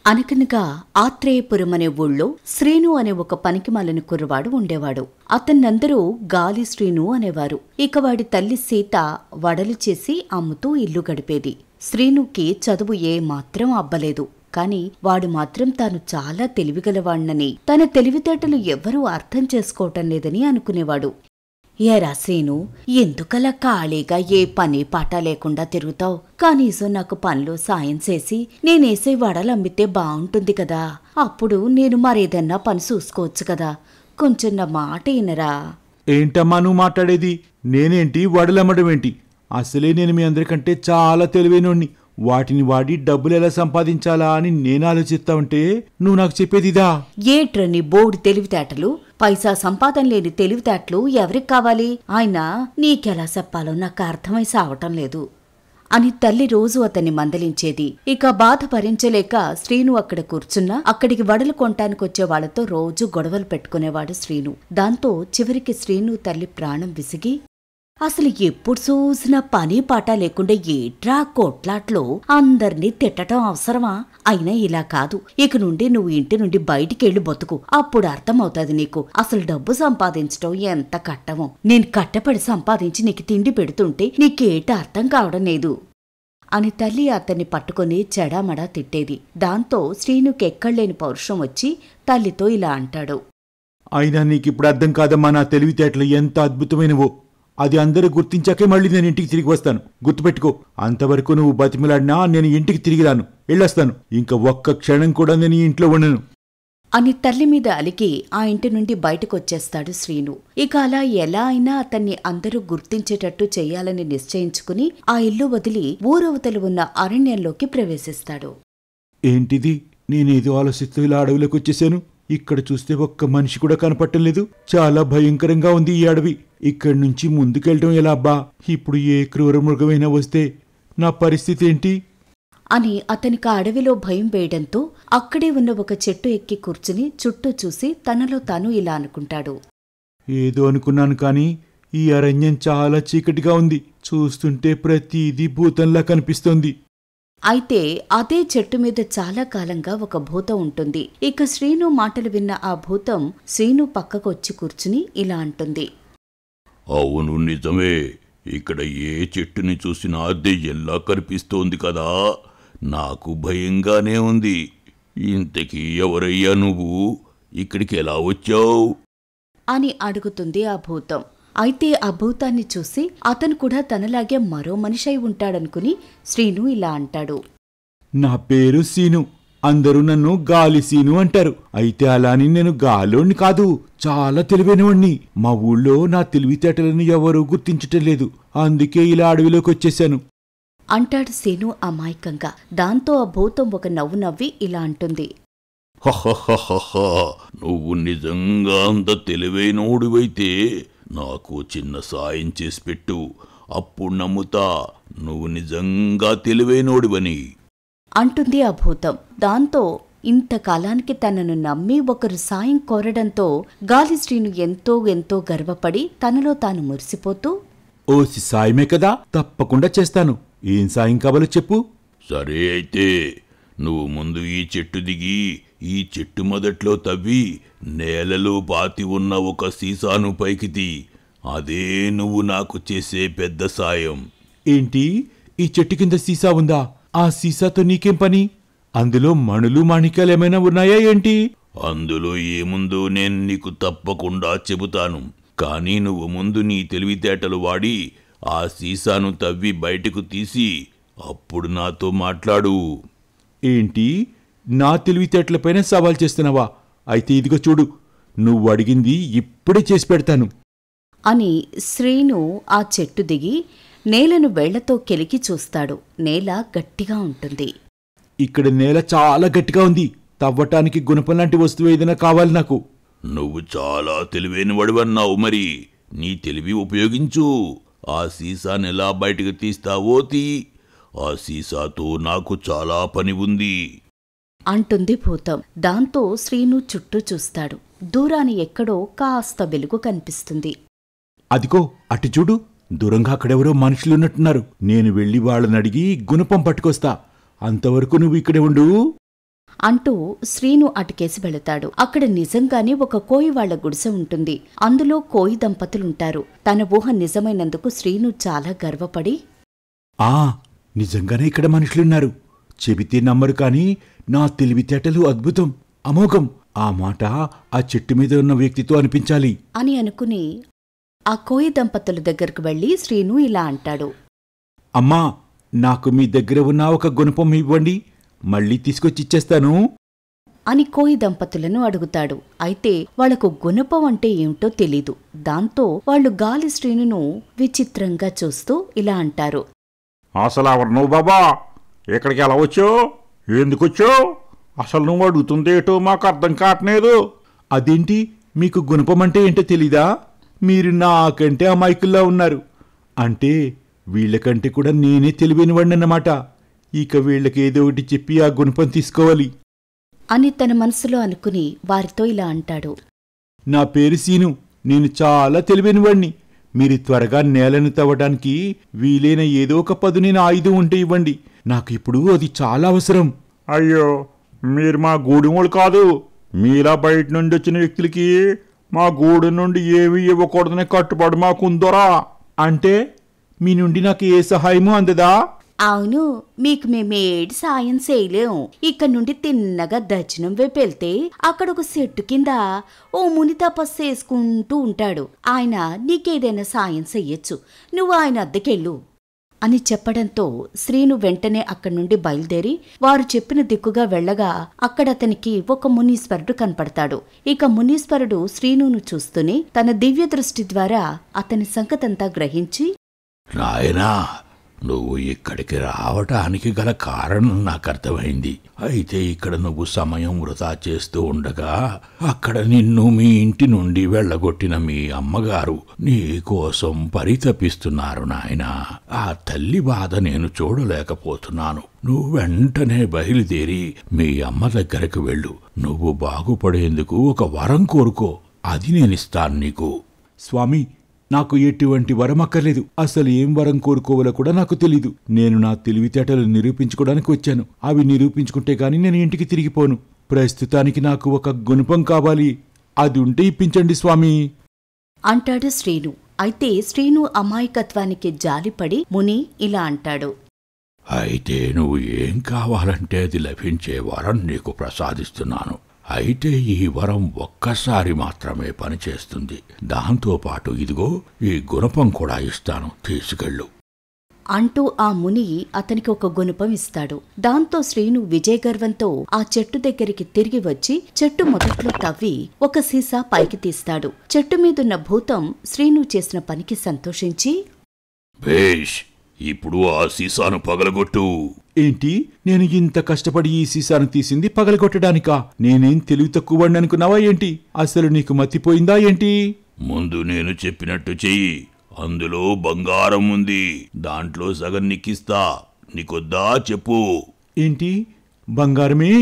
అనకనగా ఆత్రేయపురం అనే ఊళ్ళో శ్రీను అనే ఒక పనికిమాలిన కుర్రవాడు ఉండేవాడు. అతన్నందరూ గాలి శ్రీను అనేవారు. ఇక వాడి తల్లి సీత వడలు చేసి అమ్ముతూ ఇల్లు గడిపేది. శ్రీనుకి చదువు ఏ మాత్రం అబ్బలేదు. కాని వాడు మాత్రం తాను చాలా తెలివిగలవాణ్ణని, తన తెలివితేటలు ఎవ్వరూ అర్థం చేసుకోవటం లేదని అనుకునేవాడు. ఏరా శ్రీను, ఎందుకలా ఖాళీగా ఏ పని పాట లేకుండా తిరుగుతావు? కనీసం నాకు పనిలో సాయం చేసి నేనేసే వడలు అమ్మితే బావుంటుంది కదా. అప్పుడు నేను మరేదన్నా పని చూసుకోవచ్చు కదా. కొంచెం నా మాట వినరా. ఏంటమ్మా నువ్వు మాట్లాడేది? నేనేంటి వడలమ్మడం ఏంటి? అసలే నేను మీ అందరికంటే చాలా తెలివైనోణ్ణి. వాటిని వాడి డబ్బులు ఎలా సంపాదించాలా అని నేను ఆలోచిస్తా ఉంటే నువ్వు నాకు చెప్పేదిదా? ఏట్రని బోర్డు తెలివితేటలు, పైసా సంపాదన లేని తెలివితేటలు ఎవరికి కావాలి? ఆయన నీకెలా చెప్పాలో నాకు అర్థమై సావటం లేదు అని తల్లి రోజు అతన్ని మందలించేది. ఇక బాధ భరించలేక శ్రీను అక్కడ కూర్చున్నా అక్కడికి వడలు కొనటానికొచ్చే వాళ్లతో రోజు గొడవలు పెట్టుకునేవాడు శ్రీను. దాంతో చివరికి శ్రీను తల్లి ప్రాణం విసిగి, అసలు ఎప్పుడు చూసినా పని పాట లేకుండా ఏట్రా కొట్లాట్లో అందర్నీ తిట్టడం అవసరమా? అయినా ఇలా కాదు, ఇక నుండి నువ్వు ఇంటి నుండి బయటికెళ్ళి బతుకు. అప్పుడు అర్థమవుతుంది నీకు అసలు డబ్బు సంపాదించడం ఎంత కట్టమో. నేను కట్టపడి సంపాదించి నీకు తిండి పెడుతుంటే నీకేట అర్థం కావడం లేదు అని తల్లి అతన్ని పట్టుకుని చెడామడా తిట్టేది. దాంతో శ్రీనుకి ఎక్కడలేని పౌరుషం వచ్చి తల్లితో ఇలా అంటాడు. అయినా నీకిప్పుడు అర్థం కాదమ్మా నా తెలివితేటలు ఎంత అద్భుతమైనవో. అది అందరూ గుర్తించాకే మళ్ళీ నేను ఇంటికి తిరిగి వస్తాను. గుర్తుపెట్టుకో, అంతవరకు నువ్వు బతిమిలాడినా నేను ఇంటికి తిరిగి రాను, వెళ్ళొస్తాను. ఇంకా ఒక్క క్షణం కూడా నేను ఇంట్లో ఉండను అని తల్లి మీద అలిగి ఆ ఇంటి నుండి బయటకొచ్చేస్తాడు శ్రీను. ఇక అలా ఎలా అయినా అతన్ని అందరూ గుర్తించేటట్టు చెయ్యాలని నిశ్చయించుకుని ఆ ఇల్లు వదిలి ఊరవతలు ఉన్న అరణ్యంలోకి ప్రవేశిస్తాడు. ఏంటిది? నేనేదో ఆలోచిస్తూ ఇలా అడవిలోకి వచ్చేసాను. ఇక్కడ చూస్తే ఒక్క మనిషి కూడా కనపట్టం లేదు. చాలా భయంకరంగా ఉంది ఈ అడవి. ఇక్కడి నుంచి ముందుకెళ్ళటం ఎలా అబ్బా? ఇప్పుడు ఏ క్రూర మృగమైనా వస్తే నా పరిస్థితి ఏంటి అని అతనికి ఆ అడవిలో భయం వేయడంతో అక్కడే ఉన్న ఒక చెట్టు ఎక్కి కూర్చుని చుట్టూ చూసి తనలో తాను ఇలా అనుకుంటాడు. ఏదో అనుకున్నాను కానీ ఈ అరణ్యం చాలా చీకటిగా ఉంది. చూస్తుంటే ప్రతిదీ భూతంలా కనిపిస్తోంది. అయితే అదే చెట్టు మీద చాలా కాలంగా ఒక భూతం ఉంటుంది. ఇక శ్రీను మాటలు విన్న ఆ భూతం శ్రీను పక్కకొచ్చి కూర్చుని ఇలా అంటుంది. అవును నిజమే, ఇక్కడ ఏ చెట్టుని చూసినా దెయ్యంలా కనిపిస్తోంది కదా. నాకు భయంగానే ఉంది. ఇంతకీ ఎవరయ్యా నువ్వు? ఇక్కడికి ఎలా వచ్చావు అని అడుగుతుంది ఆ భూతం. అయితే ఆ భూతాన్ని చూసి అతను కూడా తనలాగే మరో మనిషి అయి ఉంటాడనుకుని శ్రీను ఇలా అంటాడు. నా పేరు సీను. అందరూ నన్ను గాలి సీను అంటారు. అయితే అలాని నేను గాలోని కాదు, చాలా తెలివైనవాణ్ణి. మా ఊళ్ళో నా తెలివితేటలను ఎవరూ గుర్తించటం లేదు. అందుకే ఇలా అడవిలోకి వచ్చేశాను అంటాడు సీను అమాయకంగా. దాంతో ఆ భూతం ఒక నవ్వు నవ్వి ఇలా అంటుంది. నువ్వు నిజంగా అంత తెలివైనోడివైతే నాకు చిన్న సాయం చేసి పెట్టు, అప్పుడు నమ్ముతా నువ్వు నిజంగా తెలివైనోడివని అంటుంది ఆ భూతం. దాంతో ఇంతకాలానికి తనను నమ్మి ఒకరు సాయం కోరడంతో గాలి శ్రీను ఎంతో ఎంతో గర్వపడి తనలో తాను మురిసిపోతూ, ఓసి సాయమే కదా, తప్పకుండా చేస్తాను. ఏం సాయం కావాలో చెప్పు. సరే అయితే నువ్వు ముందు ఈ చెట్టు దిగి ఈ చెట్టు మొదట్లో తవ్వి నేలలో పాతి ఉన్న ఒక సీసాను పైకితి. అదే నువ్వు నాకు చేసే పెద్ద సాయం. ఏంటి? ఈ చెట్టు కింద సీసా ఉందా? ఆ సీసాతో నీకేం పని? అందులో మణులు మాణిక్యాలేమైనా ఉన్నాయా ఏంటి? అందులో ఏముందో నేను నీకు తప్పకుండా చెబుతాను. కానీ నువ్వు ముందు నీ తెలివితేటలు వాడి ఆ సీసాను తవ్వి బయటకు తీసి అప్పుడు నాతో మాట్లాడు. ఏంటి? నా తెలివితేటలపైన సవాల్ చేస్తున్నావా? అయితే ఇదిగో చూడు, నువ్వు అడిగింది ఇప్పుడే చేసి పెడతాను అని శ్రీను ఆ చెట్టు దిగి నేలను వేళ్లతో కెలికి చూస్తాడు. నేల గట్టిగా ఉంటుంది. ఇక్కడ నేల చాలా గట్టిగా ఉంది. తవ్వటానికి గుణపం లాంటి వస్తువు ఏదైనా కావాలి నాకు. నువ్వు చాలా తెలివైనవాడివన్నావు. మరి నీ తెలివి ఉపయోగించు. ఆ సీసాను ఎలా బయటకు తీస్తావో తీ. ఆ సీసాతో నాకు చాలా పని ఉంది అంటుంది భూతం. దాంతో శ్రీను చుట్టూ చూస్తాడు. దూరాని ఎక్కడో కాస్త వెలుగు కనిపిస్తుంది. అదిగో అటు చూడు, దూరంగా అక్కడెవరో మనుషులున్నట్టున్నారు. నేను వెళ్ళి వాళ్ళని అడిగి గుణపం పట్టుకొస్తా. అంతవరకు నువ్వు ఇక్కడే ఉండు అంటూ శ్రీను అటుకేసి వెళతాడు. అక్కడ నిజంగానే ఒక కోయి వాళ్ల గుడిసె ఉంటుంది. అందులో కోయి దంపతులుంటారు. తన ఊహ నిజమైనందుకు శ్రీను చాలా గర్వపడి, నిజంగానే ఇక్కడ మనుషులున్నారు. చెబితే నమ్మరు కాని నా తెలివితేటలు అద్భుతం, అమోఘం. ఆ మాట ఆ చెట్టు మీద ఉన్న వ్యక్తితో అనిపించాలి అని అనుకుని ఆ కోయి దంపతుల దగ్గరకు వెళ్లి శ్రీను ఇలా అంటాడు. అమ్మా, నాకు మీ దగ్గర ఉన్న ఒక గుణపం ఇవ్వండి, మళ్ళీ తీసుకొచ్చిచ్చేస్తాను అని కోయి దంపతులను అడుగుతాడు. అయితే వాళ్లకు గుణపం అంటే ఏమిటో తెలీదు. దాంతో వాళ్లు గాలి శ్రీనును విచిత్రంగా చూస్తూ ఇలా అంటారు. అసలు ఎవరు నువ్వు బాబా? ఇక్కడికి ఎలా వచ్చావు? ఎందుకొచ్చావు? అసలు నువ్వు అడుగుతుందేటో మాకు అర్థం కావట్లేదు. అదేంటి, మీకు గుణపం అంటే ఏంటో తెలీదా? మీరు నాకంటే అమాయకుల్లా ఉన్నారు. అంటే వీళ్లకంటే కూడా నేనే తెలివైనవాడినన్నమాట. ఇక వీళ్లకేదో ఒకటి చెప్పి ఆ గుణపం తీసుకోవాలి అని తన మనసులో అనుకుని వారితో ఇలా అంటాడు. నా పేరు సీను, నేను చాలా తెలివైనవాణ్ణి. మీరు త్వరగా నేలను తవ్వడానికి వీలైన ఏదో ఒక పదునైన ఆయుధం ఉంటే ఇవ్వండి. నాకు ఇప్పుడు అది చాలా అవసరం. అయ్యో, మీరు మా గూడెమోళ్ళు కాదు. మీలా బయట నుండి వచ్చిన వ్యక్తులకి మా గూడె నుండి ఏమీ ఇవ్వకూడదనే కట్టుబడి మాకుందోరా. అంటే మీ నుండి నాకు ఏ సహాయమూ అందదా? అవును, మీకు మేమేడి సాయం చేయలేం. ఇక్కడ నుండి తిన్నగా దర్శనం వైపు వెళ్తే అక్కడ ఒక చెట్టు కింద ఓ ముని తపస్సు చేసుకుంటూ ఉంటాడు. ఆయన నీకేదైనా సాయం చెయ్యొచ్చు, నువ్వు ఆయన అద్దెకెళ్ళు అని చెప్పడంతో శ్రీను వెంటనే అక్కడి నుండి బయలుదేరి వారు చెప్పిన దిక్కుగా వెళ్లగా అక్కడ అతనికి ఒక మునీశ్వరుడు కనపడతాడు. ఇక మునీశ్వరుడు శ్రీనును చూస్తూనే తన దివ్య దృష్టి ద్వారా అతని సంగతంతా గ్రహించి, నాయనా, నువ్వు ఇక్కడికి రావటానికి గల కారణం నాకు అర్థమైంది. అయితే ఇక్కడ నువ్వు సమయం వృధా చేస్తూ ఉండగా అక్కడ నిన్ను మీ ఇంటి నుండి వెళ్ళగొట్టిన మీ అమ్మగారు నీ కోసం పరితపిస్తున్నారు నాయనా. ఆ తల్లి బాధ నేను చూడలేకపోతున్నాను. నువ్వు వెంటనే బయలుదేరి మీ అమ్మ దగ్గరకు వెళ్ళు. నువ్వు బాగుపడేందుకు ఒక వరం కోరుకో, అది నేనిస్తాను నీకు. స్వామి, నాకు ఎటువంటి వరం అక్కర్లేదు. అసలు ఏం వరం కోరుకోవాలో కూడా నాకు తెలీదు. నేను నా తెలివితేటలు నిరూపించుకోవడానికి వచ్చాను. అవి నిరూపించుకుంటే గాని నేను ఇంటికి తిరిగిపోను. ప్రస్తుతానికి నాకు ఒక గుణపం కావాలి. అది ఉంటే ఇప్పించండి స్వామి అంటాడు శ్రీను. అయితే శ్రీను అమాయకత్వానికి జాలిపడి ముని ఇలా అంటాడు. అయితే నువ్వు ఏం కావాలంటే అది లభించే వరం నీకు ప్రసాదిస్తున్నాను. అయితే ఈ వరం ఒక్కసారి మాత్రమే పనిచేస్తుంది. దాంతోపాటు ఇదిగో ఈ గుణపం కూడా ఇస్తాను, తీసుకెళ్ళు అంటూ ఆ ముని అతనికి ఒక గుణపం ఇస్తాడు. దాంతో శ్రీను విజయగర్వంతో ఆ చెట్టు దగ్గరికి తిరిగి వచ్చి చెట్టు మొదట్లో తవ్వి ఒక సీసా పైకి తీస్తాడు. చెట్టు మీదున్న భూతం శ్రీను చేసిన పనికి సంతోషించి, భేష్, ఇప్పుడు ఆ సీసాను పగలగొట్టు. ఏంటి, నేను ఇంత కష్టపడి ఈ సీసాను తీసింది పగలగొట్టడానికా? నేనేం తెలివి తక్కువని అనుకున్నావా ఏంటి? అసలు నీకు మతిపోయిందా ఏంటి? ముందు నేను చెప్పినట్టు చెయ్యి. అందులో బంగారం ఉంది, దాంట్లో సగం నిక్కిస్తా. నీకొద్దా చెప్పు. ఏంటి, బంగారమే?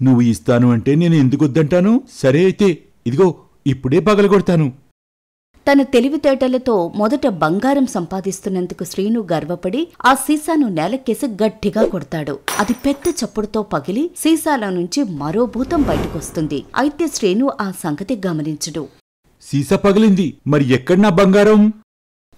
నువ్వు ఇస్తాను అంటే నేను ఎందుకొద్దంటాను? సరే అయితే ఇదిగో ఇప్పుడే పగలగొడతాను. తన తెలివితేటలతో మొదట బంగారం సంపాదిస్తున్నందుకు శ్రీను గర్వపడి ఆ సీసాను నేలకేసి గట్టిగా కొడతాడు. అది పెద్ద చప్పుడుతో పగిలి సీసాలో నుంచి మరో భూతం బయటకొస్తుంది. అయితే శ్రీను ఆ సంగతి గమనించడు. సీసా పగిలింది, మరి ఎక్కడ నా బంగారం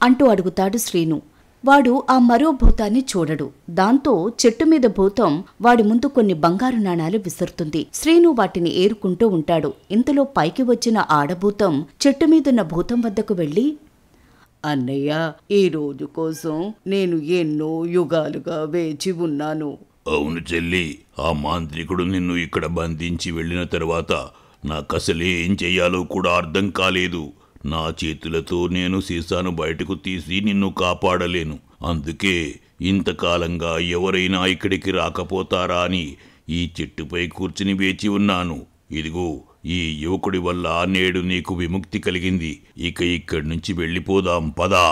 అంటూ అడుగుతాడు శ్రీను. వాడు ఆ మరో భూతాన్ని చూడడు. దాంతో చెట్టు మీద భూతం వాడి ముందు కొన్ని బంగారు నాణాలు విసురుతుంది. శ్రీను వాటిని ఏరుకుంటూ ఉంటాడు. ఇంతలో పైకి వచ్చిన ఆడభూతం చెట్టు మీదున్న భూతం వద్దకు వెళ్లి, అన్నయ్య, ఈ రోజు కోసం నేను ఎన్నో యుగాలుగా వేచి ఉన్నాను. అవును చెల్లి, ఆ మాంత్రికుడు నిన్ను ఇక్కడ బంధించి వెళ్లిన తర్వాత నాకసలే ఏం చెయ్యాలో కూడా అర్థం కాలేదు. నా చేతులతో నేను సీసాను బయటకు తీసి నిన్ను కాపాడలేను. అందుకే ఇంతకాలంగా ఎవరైనా ఇక్కడికి రాకపోతారా అని ఈ చెట్టుపై కూర్చుని వేచి ఉన్నాను. ఇదిగో ఈ యువకుడి వల్ల నేడు నీకు విముక్తి కలిగింది. ఇక ఇక్కడి నుంచి వెళ్ళిపోదాం, పదా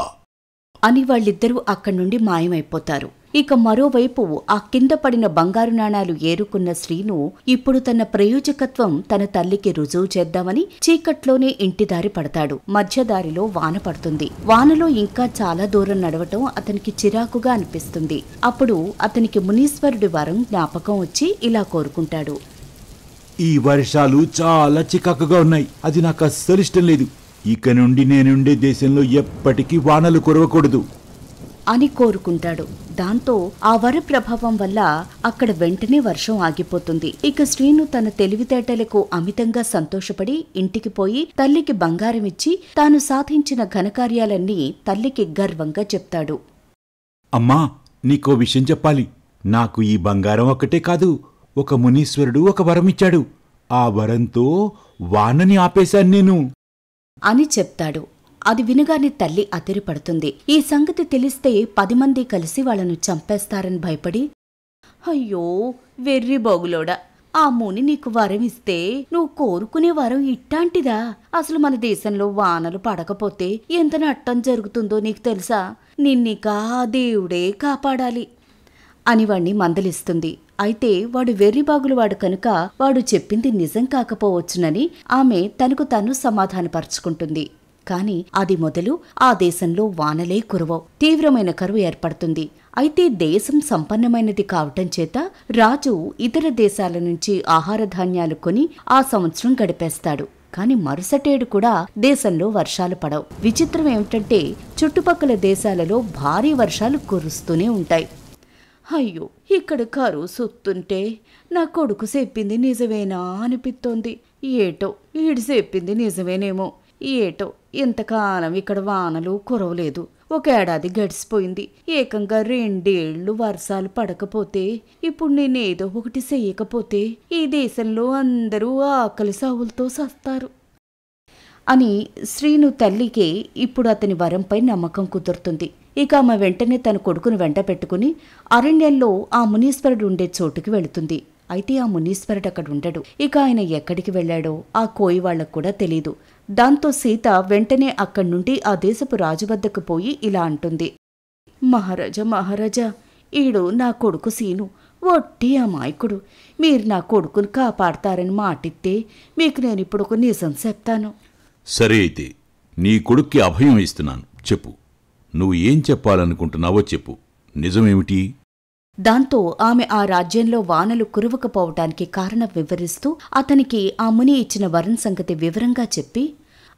అని వాళ్ళిద్దరూ అక్కడి నుండి మాయమైపోతారు. ఇక మరోవైపు ఆ కింద పడిన బంగారు నాణాలు ఏరుకున్న శ్రీను ఇప్పుడు తన ప్రయోజకత్వం తన తల్లికి రుజువు చేద్దామని చీకట్లోనే ఇంటిదారి పడతాడు. మధ్యదారిలో వాన పడుతుంది. వానలో ఇంకా చాలా దూరం నడవటం అతనికి చిరాకుగా అనిపిస్తుంది. అప్పుడు అతనికి మునీశ్వరుడి వరం జ్ఞాపకం వచ్చి ఇలా కోరుకుంటాడు. ఈ వర్షాలు చాలా చికాకుగా ఉన్నాయి. అది నాకు అస్సలు ఇష్టం లేదు. ఇక నుండి నేనుండే దేశంలో ఎప్పటికీ వానలు కురవకూడదు అని కోరుకుంటాడు. దాంతో ఆ వర ప్రభావం వల్ల అక్కడ వెంటనే వర్షం ఆగిపోతుంది. ఇక శ్రీను తన తెలివితేటలకు అమితంగా సంతోషపడి ఇంటికి పోయి తల్లికి బంగారం ఇచ్చి తాను సాధించిన ఘనకార్యాలన్నీ తల్లికి గర్వంగా చెప్తాడు. అమ్మా, నీకో విషయం చెప్పాలి. నాకు ఈ బంగారం ఒక్కటే కాదు, ఒక మునీశ్వరుడు ఒక వరం ఇచ్చాడు. ఆ వరంతో వానని ఆపేశాను నేను అని చెప్తాడు. అది వినగానే తల్లి అదిరిపడుతుంది. ఈ సంగతి తెలిస్తే 10 మంది కలిసి వాళ్ళను చంపేస్తారని భయపడి, అయ్యో వెర్రి బోగులోడా, ఆ ముని నీకు వరం ఇస్తే నువ్వు కోరుకునే వరం ఇట్టాంటిదా? అసలు మన దేశంలో వానలు పడకపోతే ఎంత నట్టం జరుగుతుందో నీకు తెలుసా? నిన్నికా దేవుడే కాపాడాలి అని వాణ్ణి మందలిస్తుంది. అయితే వాడు వెర్రిబాగులవాడు కనుక వాడు చెప్పింది నిజం కాకపోవచ్చునని ఆమె తనకు తాను సమాధానపరుచుకుంటుంది. కాని అది మొదలు ఆ దేశంలో వానలే కురవవు. తీవ్రమైన కరువు ఏర్పడుతుంది. అయితే దేశం సంపన్నమైనది కావటం చేత రాజు ఇతర దేశాల నుంచి ఆహార ధాన్యాలు కొని ఆ సంవత్సరం గడిపేస్తాడు. కాని మరుసటేడు కూడా దేశంలో వర్షాలు పడవు. విచిత్రం ఏమిటంటే చుట్టుపక్కల దేశాలలో భారీ వర్షాలు కురుస్తూనే ఉంటాయి. అయ్యో, ఇక్కడ కరువు సుత్తుంటే నా కొడుకు చెప్పింది నిజమేనా అనిపిస్తోంది. ఏటో ఈడు చెప్పింది నిజమేనేమో. ఏటో ఇంతకాలం ఇక్కడ వానలు కురవలేదు. 1 ఏడాది గడిచిపోయింది. ఏకంగా 2 ఏళ్లు వర్షాలు పడకపోతే ఇప్పుడు నేనేదో ఒకటి చెయ్యకపోతే ఈ దేశంలో అందరూ ఆకలి సావులతో సస్తారు అని శ్రీను తల్లికి ఇప్పుడు అతని వరంపై నమ్మకం కుదురుతుంది. ఇక ఆమె వెంటనే తన కొడుకును వెంట పెట్టుకుని అరణ్యంలో ఆ మునీశ్వరుడు ఉండే చోటుకి వెళుతుంది. అయితే ఆ మునీశ్వరుడు అక్కడ ఉండడు. ఇక ఆయన ఎక్కడికి వెళ్ళాడో ఆ కోయి వాళ్లకు కూడా తెలీదు. దాంతో సీత వెంటనే అక్కడి నుండి ఆ దేశపు రాజు వద్దకు పోయి ఇలా అంటుంది. మహారాజా, మహారాజా, ఈడు నా కొడుకు సీను ఒట్టి అమాయకుడు. మీరు నా కొడుకును కాపాడతారని మాటిస్తే మీకు నేనిప్పుడు ఒక నిజం చెప్తాను. సరే, అయితే నీ కొడుక్కి అభయం ఇస్తున్నాను. చెప్పు, నువ్వు ఏం చెప్పాలనుకుంటున్నావో చెప్పు. నిజమేమిటి? దాంతో ఆమె ఆ రాజ్యంలో వానలు కురవకపోవటానికి కారణం వివరిస్తూ అతనికి ఆ ముని ఇచ్చిన వరం సంగతి వివరంగా చెప్పి,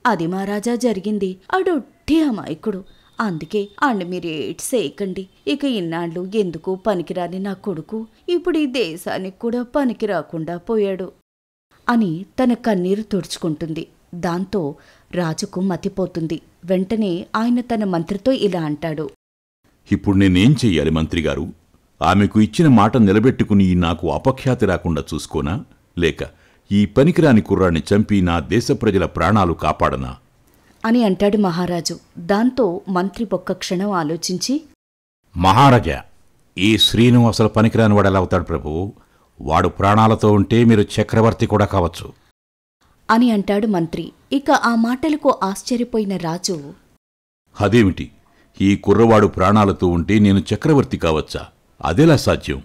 అది మహారాజా జరిగింది. అడొట్టి అమాయకుడు. అందుకే మీరేటి చేయకండి. ఇక ఇన్నాళ్ళు ఎందుకు పనికిరాని నా కొడుకు ఇప్పుడు ఈ దేశానికి కూడా పనికి రాకుండా పోయాడు అని తన కన్నీరు తుడుచుకుంటుంది. దాంతో రాజుకు మతిపోతుంది. వెంటనే ఆయన తన మంత్రితో ఇలా అంటాడు. ఇప్పుడు నేనేం చెయ్యాలి మంత్రిగారు? ఆమెకు ఇచ్చిన మాట నిలబెట్టుకుని నాకు అపఖ్యాతి రాకుండా చూసుకోనా, లేక ఈ పనికిరాని కుర్రాన్ని చంపి నా దేశ ప్రజల ప్రాణాలు కాపాడనా అని అంటాడు మహారాజు. దాంతో మంత్రి ఒక్క క్షణం ఆలోచించి, మహారాజా, ఈ శ్రీను అసలు పనికిరాని వాడు ఎలా అవుతాడు ప్రభువు? వాడు ప్రాణాలతో ఉంటే మీరు చక్రవర్తి కూడా కావచ్చు అని అంటాడు మంత్రి. ఇక ఆ మాటలకు ఆశ్చర్యపోయిన రాజు, అదేమిటి, ఈ కుర్రవాడు ప్రాణాలతో ఉంటే నేను చక్రవర్తి కావచ్చా? అదెలా సాధ్యం?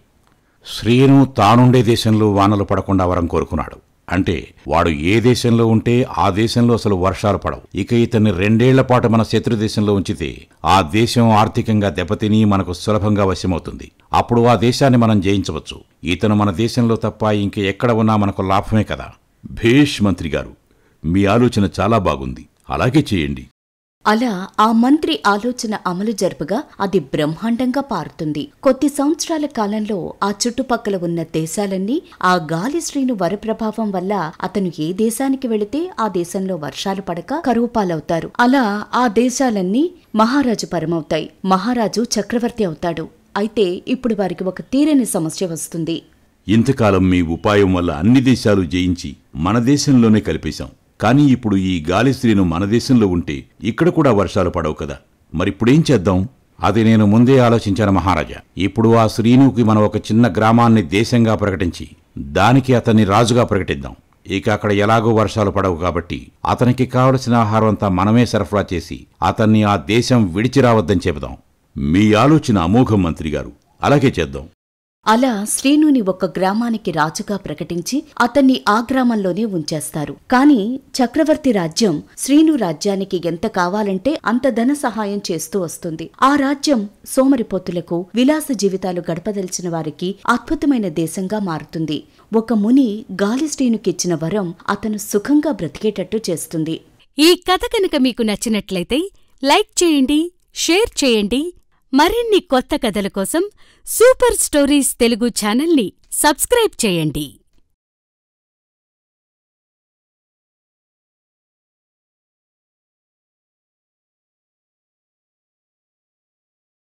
శ్రీను తానుండే దేశంలో వానలు పడకుండా వరం కోరుకున్నాడు. అంటే వాడు ఏ దేశంలో ఉంటే ఆ దేశంలో అసలు వర్షాలు పడవు. ఇక ఇతన్ని 2 ఏళ్ల పాటు మన శత్రు దేశంలో ఉంచితే ఆ దేశం ఆర్థికంగా దెబ్బతిని మనకు సులభంగా వశమవుతుంది. అప్పుడు ఆ దేశాన్ని మనం జయించవచ్చు. ఇతను మన దేశంలో తప్ప ఇంక ఎక్కడ ఉన్నా మనకు లాభమే కదా. భేష్ మంత్రిగారు, మీ ఆలోచన చాలా బాగుంది. అలాగే చేయండి. అలా ఆ మంత్రి ఆలోచన అమలు జరుపుగా అది బ్రహ్మాండంగా పారుతుంది. కొద్ది సంవత్సరాల కాలంలో ఆ చుట్టుపక్కల ఉన్న దేశాలన్నీ ఆ గాలి శ్రీను వరప్రభావం వల్ల అతను ఏ దేశానికి వెళితే ఆ దేశంలో వర్షాలు పడక కరువు పాలవుతారు. అలా ఆ దేశాలన్నీ మహారాజు పరమవుతాయి. మహారాజు చక్రవర్తి అవుతాడు. అయితే ఇప్పుడు వారికి ఒక తీరని సమస్య వస్తుంది. ఇంతకాలం మీ ఉపాయం వల్ల అన్ని దేశాలు జయించి మన దేశంలోనే కలిపేశాం. కానీ ఇప్పుడు ఈ గాలి శ్రీను మన దేశంలో ఉంటే ఇక్కడ కూడా వర్షాలు పడవు కదా. మరిప్పుడేం చేద్దాం? అది నేను ముందే ఆలోచించాను మహారాజా. ఇప్పుడు ఆ శ్రీనుకి మనం ఒక చిన్న గ్రామాన్ని దేశంగా ప్రకటించి దానికి అతన్ని రాజుగా ప్రకటిద్దాం. ఇక అక్కడ ఎలాగో వర్షాలు పడవు కాబట్టి అతనికి కావలసిన ఆహారం అంతా మనమే సరఫరా చేసి అతన్ని ఆ దేశం విడిచి రావద్దని చెబుదాం. మీ ఆలోచన అమోఘం మంత్రిగారు. అలాగే చేద్దాం. అలా శ్రీనుని ఒక గ్రామానికి రాజుగా ప్రకటించి అతన్ని ఆ గ్రామంలోనే ఉంచేస్తారు. కాని చక్రవర్తి రాజ్యం శ్రీను రాజ్యానికి ఎంత కావాలంటే అంత ధన సహాయం చేస్తూ వస్తుంది. ఆ రాజ్యం సోమరిపోతులకు, విలాస జీవితాలు గడపదలిచిన వారికి అద్భుతమైన దేశంగా మారుతుంది. ఒక ముని గాలి శ్రీనుకిచ్చిన వరం అతను సుఖంగా బ్రతికేటట్టు చేస్తుంది. ఈ కథ కనుక మీకు నచ్చినట్లయితే లైక్ చేయండి, షేర్ చేయండి. మరిన్ని కొత్త కథల కోసం సూపర్ స్టోరీస్ తెలుగు ఛానల్ని సబ్స్క్రైబ్ చేయండి.